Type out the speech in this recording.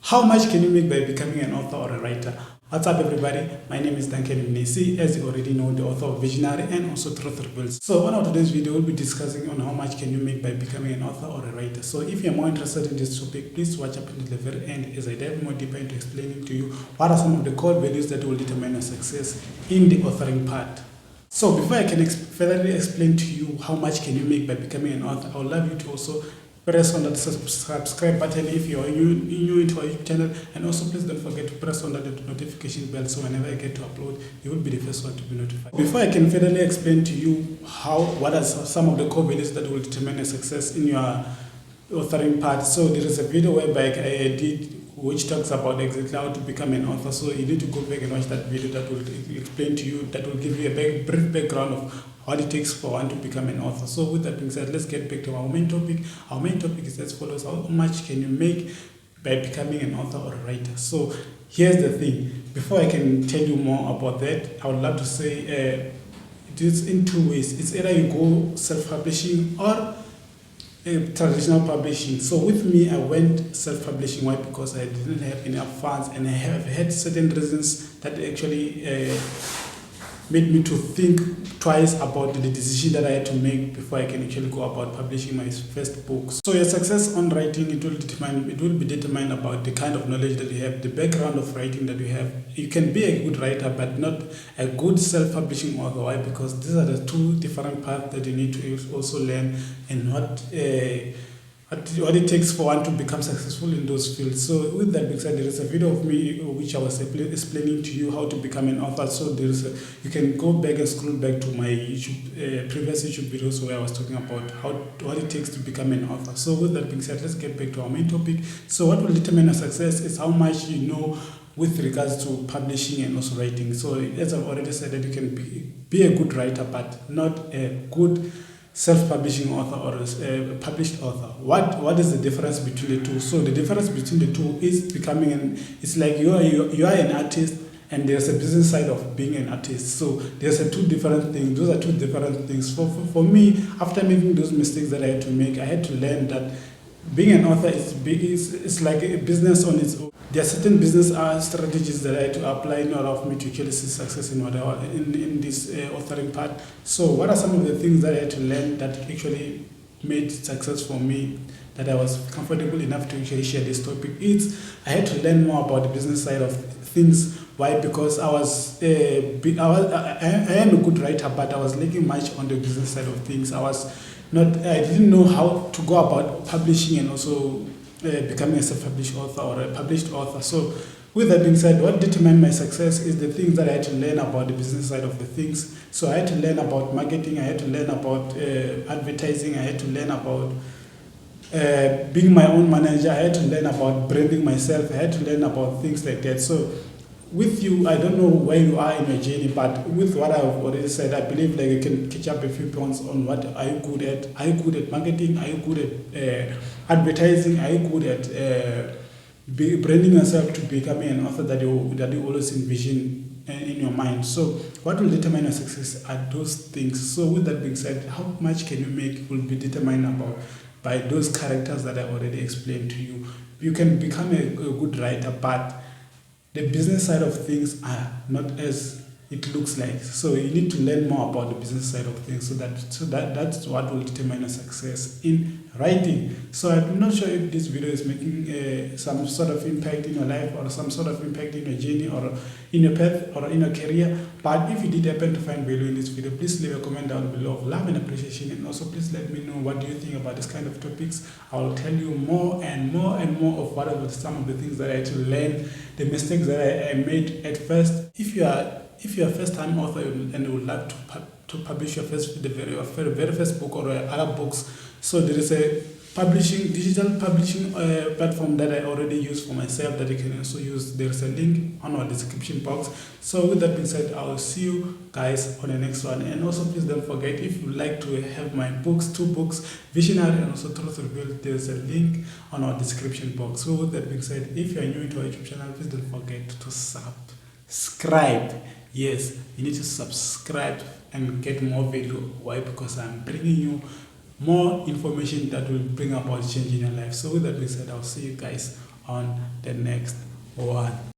How much can you make by becoming an author or a writer? What's up, everybody? My name is Duncan Mnisi, as you already know, the author of Visionary and also Truth Reveals. So one of today's video will be discussing on how much can you make by becoming an author or a writer. So if you're more interested in this topic, please watch up until the very end as I dive more deeper into explaining to you what are some of the core values that will determine your success in the authoring part. So before I can further explain to you how much can you make by becoming an author, I would love you to also press on that subscribe button if you are new into our YouTube channel, and also please don't forget to press on that notification bell so whenever I get to upload, you will be the first one to be notified. Before I can further explain to you what are some of the core values that will determine your success in your authoring part, so there is a video whereby I did which talks about exactly how to become an author. So you need to go back and watch that video that will explain to you, that will give you a brief background of what it takes for one to become an author. So with that being said, let's get back to our main topic. Our main topic is as follows: how much can you make by becoming an author or a writer? So here's the thing. Before I can tell you more about that, I would love to say it is in two ways. It's either you go self-publishing or traditional publishing. So with me, I went self-publishing. Why? Because I didn't have enough funds, and I have had certain reasons that actually made me to think twice about the decision that I had to make before I can actually go about publishing my first book. So your success on writing, it will be determined about the kind of knowledge that you have, the background of writing that you have. You can be a good writer, but not a good self-publishing author. Why? Because these are the two different paths that you need to also learn, and what it takes for one to become successful in those fields. So with that being said, there is a video of me which I was explaining to you how to become an author. So you can go back and scroll back to my previous YouTube videos where I was talking about what it takes to become an author. So with that being said, let's get back to our main topic. So what will determine a success is how much you know with regards to publishing and also writing. So as I've already said, that you can be a good writer, but not a good self-publishing author or a published author. What is the difference between the two? So the difference between the two is it's like you are an artist, and there's a business side of being an artist. So there's two different things. Those are two different things. For me, after making those mistakes that I had to make, I had to learn that being an author is like a business on its own. There are certain business strategies that I had to apply in order for me to actually see success in this authoring part. So what are some of the things that I had to learn that actually made success for me, that I was comfortable enough to actually share this topic? I had to learn more about the business side of things. Why? Because I am a good writer, but I was lacking much on the business side of things. I didn't know how to go about publishing and also becoming a self-published author or a published author. So with that being said, what determined my success is the things that I had to learn about the business side of the things. So I had to learn about marketing, I had to learn about advertising, I had to learn about being my own manager, I had to learn about branding myself, I had to learn about things like that. So with you, I don't know where you are in your journey, but with what I've already said, I believe like you can catch up a few points on what are you good at. Are you good at marketing? Are you good at advertising? Are you good at branding yourself to becoming an author that you always envision in your mind? So what will determine your success are those things. So with that being said, how much can you make will be determined by those characters that I already explained to you. You can become a good writer, but the business side of things are not as it looks like. So you need to learn more about the business side of things, so that's what will determine your success in writing. So I'm not sure if this video is making some sort of impact in your life, or some sort of impact in your journey, or in your path, or in your career. But if you did happen to find value in this video, please leave a comment down below of love and appreciation, and also please let me know what do you think about this kind of topics. I will tell you more and more and more of what are some of the things that I had to learn, the mistakes that I made at first. If you are a first-time author and you would like to publish your very first book or other books, so there is a digital publishing platform that I already use for myself that you can also use. There's a link on our description box. So with that being said, I will see you guys on the next one. And also please don't forget, if you like to have my books, 2 books, Visionary and also Truth Reveals, there's a link on our description box. So with that being said, if you are new to our YouTube channel, please don't forget to subscribe. Yes, you need to subscribe and get more value. Why? Because I'm bringing you more information that will bring about change in your life. So with that being said, I'll see you guys on the next one.